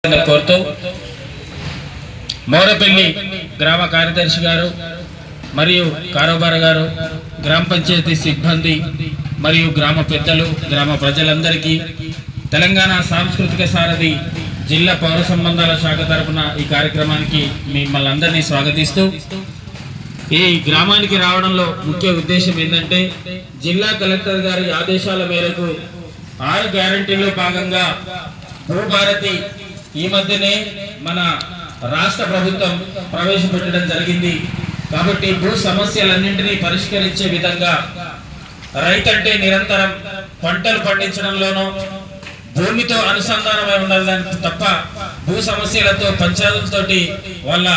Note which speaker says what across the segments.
Speaker 1: కోరుతూ మోరపల్లి గ్రామ కార్యదర్శి గారు మరియు కారోబార్ గారు, గ్రామ పంచాయతీ సిబ్బంది మరియు గ్రామ పెద్దలు, గ్రామ ప్రజలందరికీ తెలంగాణ సాంస్కృతిక సారథి జిల్లా పౌర సంబంధాల శాఖ తరపున ఈ కార్యక్రమానికి మిమ్మల్ని అందరినీ స్వాగతిస్తూ, ఈ గ్రామానికి రావడంలో ముఖ్య ఉద్దేశం ఏంటంటే, జిల్లా కలెక్టర్ గారి ఆదేశాల మేరకు 6 గ్యారంటీలో భాగంగా భూభారతి ఈ మధ్యనే మన రాష్ట్ర ప్రభుత్వం ప్రవేశపెట్టడం జరిగింది. కాబట్టి భూ సమస్యలన్నింటినీ పరిష్కరించే విధంగా రైతంటే నిరంతరం పంటలు పండించడంలోనూ భూమితో అనుసంధానమై ఉండాలని తప్ప భూ సమస్యలతో పంచాయతీలతోటి వాళ్ళ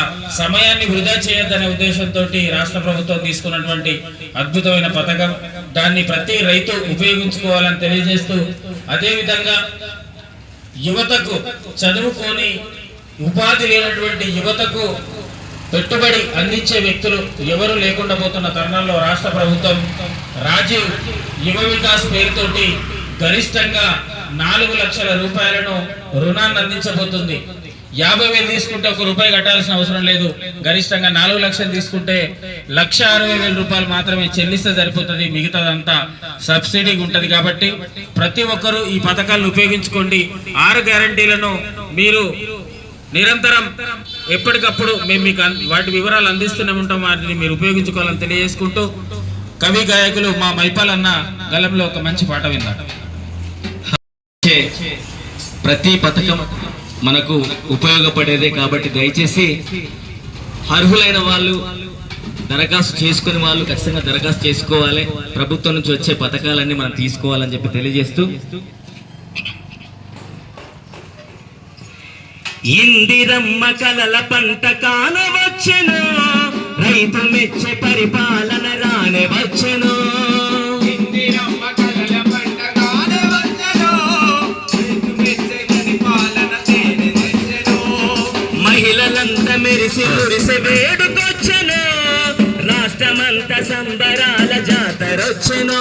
Speaker 1: సమయాన్ని వృధా చేయొద్దనే ఉద్దేశంతో రాష్ట్ర ప్రభుత్వం తీసుకున్నటువంటి అద్భుతమైన పథకం. దాన్ని ప్రతి రైతు ఉపయోగించుకోవాలని తెలియజేస్తూ, అదేవిధంగా యువతకు చదువుకొని ఉపాధి లేనటువంటి యువతకు పెట్టుబడి అందించే వ్యక్తులు ఎవరు లేకుండా పోతున్న తరుణంలో రాష్ట్ర ప్రభుత్వం రాజీవ్ యువ వికాస్ పేరుతోటి గరిష్టంగా 4 లక్షల రూపాయలను రుణాన్ని అందించబోతుంది. 50,000 తీసుకుంటే ₹1 కట్టాల్సిన అవసరం లేదు. గరిష్టంగా 4 లక్షలు తీసుకుంటే ₹1,60,000 మాత్రమే చెల్లిస్తే సరిపోతుంది. మిగతాదంతా సబ్సిడీ ఉంటుంది. కాబట్టి ప్రతి ఒక్కరూ ఈ పథకాలను ఉపయోగించుకోండి. 6 గ్యారంటీలను మీరు నిరంతరం ఎప్పటికప్పుడు మేము మీకు వాటి వివరాలు అందిస్తూనే ఉంటాం. వాటిని మీరు ఉపయోగించుకోవాలని తెలియజేసుకుంటూ, కవి గాయకులు మా మైపాలన్న గలంలో ఒక మంచి పాట విన్నారు.
Speaker 2: ప్రతి పథకం మనకు ఉపయోగపడేదే కాబట్టి దయచేసి అర్హులైన వాళ్ళు, దరఖాస్తు చేసుకునే వాళ్ళు ఖచ్చితంగా దరఖాస్తు చేసుకోవాలి. ప్రభుత్వం నుంచి వచ్చే పథకాలన్నీ మనం తీసుకోవాలని చెప్పి తెలియజేస్తూ, ఇందిరమ్మ కలల పంట కానవచ్చెను, రైతు మెచ్చే పరిపాలన రానవచ్చెను. ఇందిరమ్మ కలల పంట కానవచ్చెను, రైతు మెచ్చే పరిపాలన తేనెవచ్చెను. మహిళలంతా మెరిసి మురిసి వేడుకొచ్చెను, రాష్ట్రమంతా సంబరాల జాతరొచ్చెను.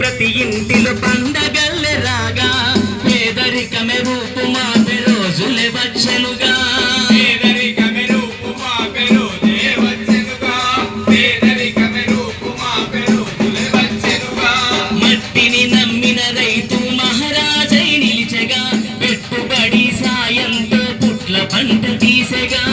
Speaker 2: ప్రతి ఇంటిలో పండగల్లే రాగా, పేదరికమే రూపు మాపే రోజులే వచ్చెనుగా. పేదరికమే రూపు మాపే రోజులే వచ్చెనుగా. పేదరికమే రూపు మాపే రోజులే వచ్చెనుగా. మట్టిని నమ్మిన రైతు మహారాజై నిలిచెగా, పెట్టుబడి సాయంతో పుట్ల పంట తీసెగా.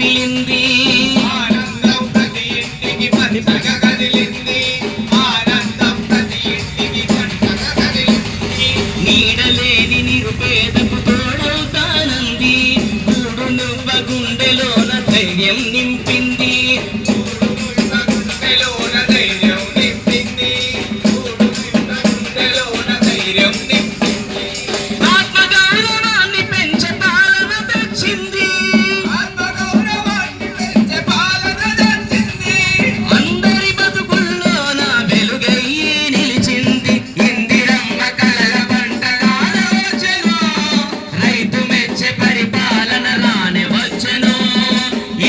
Speaker 2: రగిలింది
Speaker 3: ఆనందం ప్రతి ఇంటికి పంచగా కదిలింది ఆనందం ప్రతి ఇంటికి పంచగా కదిలింది
Speaker 2: నీడలేని నిరుపేదకు తోడవుతానంది కూడు నువ్వ గుండెలోన ధైర్యం నింపింది
Speaker 3: గుండెలోన ధైర్యం నింపింది గుండెలోన ధైర్యం నింపింది
Speaker 2: ఆత్మగౌరవాన్ని పెంచే పాలన తెచ్చింది
Speaker 3: ఆత్మగౌరవాన్ని పెంచే పాలన తెచ్చింది
Speaker 2: అందరి బతుకుల్లోన వెలుగయ్యి నిలిచింది ఇందిరమ్మ కలల పంట కాలవచ్చెను రైతు మెచ్చే పరిపాలన రాని వచ్చెను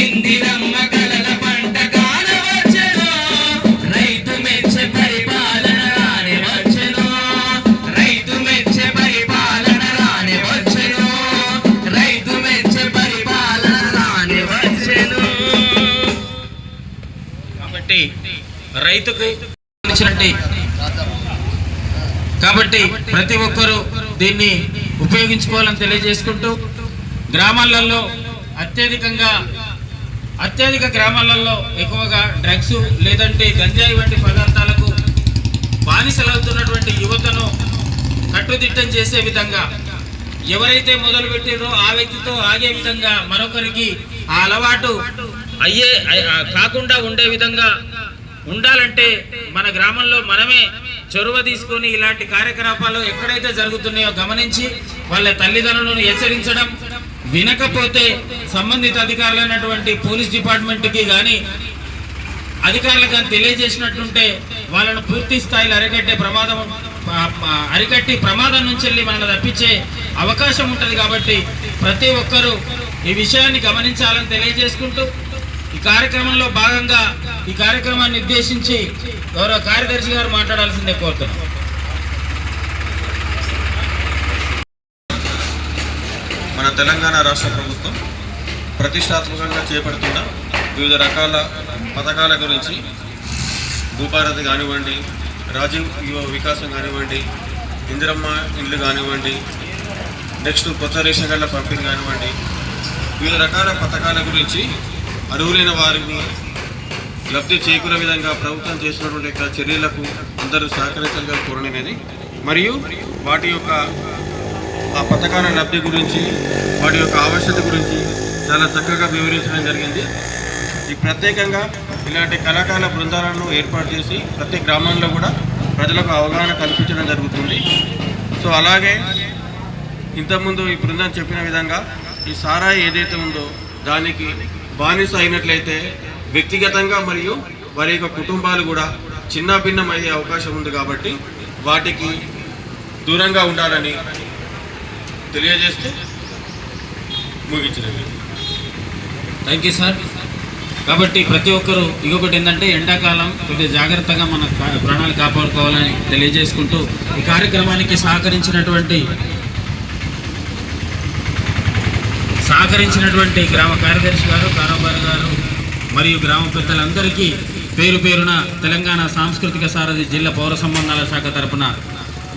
Speaker 2: ఇందిరమ్మ కలల పంట కాలవచ్చెను రైతు మెచ్చే పరిపాలన రాని వచ్చెను రైతు మెచ్చే పరిపాలన రాని వచ్చెను రైతు మెచ్చే పరిపాలన రాని వచ్చెను
Speaker 1: కాబట్టి రైతుకు ఇచ్చినట్టు కాబట్టి ప్రతి ఒక్కరూ దీన్ని ఉపయోగించుకోవాలని తెలియజేసుకుంటూ గ్రామాలలో అత్యధిక గ్రామాలలో ఎక్కువగా డ్రగ్స్ లేదంటే గంజాయి వంటి పదార్థాలకు బానిసలవుతున్నటువంటి యువతను కట్టుదిట్టం చేసే విధంగా ఎవరైతే మొదలు పెట్టారో ఆ వ్యక్తితో ఆగే విధంగా మరొకరికి ఆ అలవాటు కాకుండా ఉండే విధంగా ఉండాలంటే మన గ్రామంలో మనమే చొరవ తీసుకొని ఇలాంటి కార్యకలాపాలు ఎక్కడైతే జరుగుతున్నాయో గమనించి వాళ్ళ తల్లిదండ్రులను హెచ్చరించడం, వినకపోతే సంబంధిత అధికారులైనటువంటి పోలీస్ డిపార్ట్మెంట్కి కానీ అధికారులకు కానీ తెలియజేసినట్టుంటే వాళ్ళను పూర్తి స్థాయిలో అరికట్టి ప్రమాదం నుంచి వెళ్ళి మనల్ని తప్పించే అవకాశం ఉంటుంది. కాబట్టి ప్రతి ఒక్కరూ ఈ విషయాన్ని గమనించాలని తెలియజేసుకుంటూ ఈ కార్యక్రమంలో భాగంగా ఈ కార్యక్రమాన్ని ఉద్దేశించి గౌరవ కార్యదర్శి గారు మాట్లాడాల్సిందే కోరుతున్నాం.
Speaker 4: మన తెలంగాణ రాష్ట్ర ప్రభుత్వం ప్రతిష్టాత్మకంగా చేపడుతున్న వివిధ రకాల పథకాల గురించి భూభారతి కానివ్వండి, రాజీవ్ యువ వికాసం కానివ్వండి, ఇందిరమ్మ ఇల్లు కానివ్వండి, నెక్స్ట్ కొత్త రేషన్ కార్డుల పంపిణీ కానివ్వండి, వివిధ రకాల పథకాల గురించి అర్హులైన వారిని లబ్ధి చేకూరే విధంగా ప్రభుత్వం చేసినటువంటి చర్యలకు అందరూ సహకరించాలని కోరనేది, మరియు వాటి యొక్క ఆ పథకాల లబ్ధి గురించి వాటి యొక్క ఆవశ్యకత గురించి చాలా చక్కగా వివరించడం జరిగింది. ఈ ప్రత్యేకంగా ఇలాంటి కళాకారుల బృందాలను ఏర్పాటు చేసి ప్రతి గ్రామంలో కూడా ప్రజలకు అవగాహన కల్పించడం జరుగుతుంది. సో అలాగే ఇంతకుముందు ఈ బృందం చెప్పిన విధంగా ఈ సారాయి ఏదైతే ఉందో దానికి బానిస అయినట్లయితే వ్యక్తిగతంగా మరియు వారి యొక్క కుటుంబాలు కూడా చిన్న భిన్నమయ్యే అవకాశం ఉంది. కాబట్టి వాటికి దూరంగా ఉండాలని తెలియజేస్తూ ముగించినది.
Speaker 1: Thank you sir. కాబట్టి ప్రతి ఒక్కరూ ఇంకొకటి ఏంటంటే ఎండాకాలం కొద్దిగా జాగ్రత్తగా మన ప్రాణాలు కాపాడుకోవాలని తెలియజేసుకుంటూ ఈ కార్యక్రమానికి సహకరించినటువంటి గ్రామ కార్యదర్శి గారు, కారోబార్ గారు మరియు గ్రామ పెద్దలందరికీ పేరు పేరున తెలంగాణ సాంస్కృతిక సారథి జిల్లా పౌర సంబంధాల శాఖ తరపున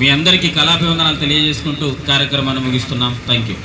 Speaker 1: మీ అందరికీ కళాభివందనాలు తెలియజేసుకుంటూ కార్యక్రమాన్ని ముగిస్తున్నాం. Thank you.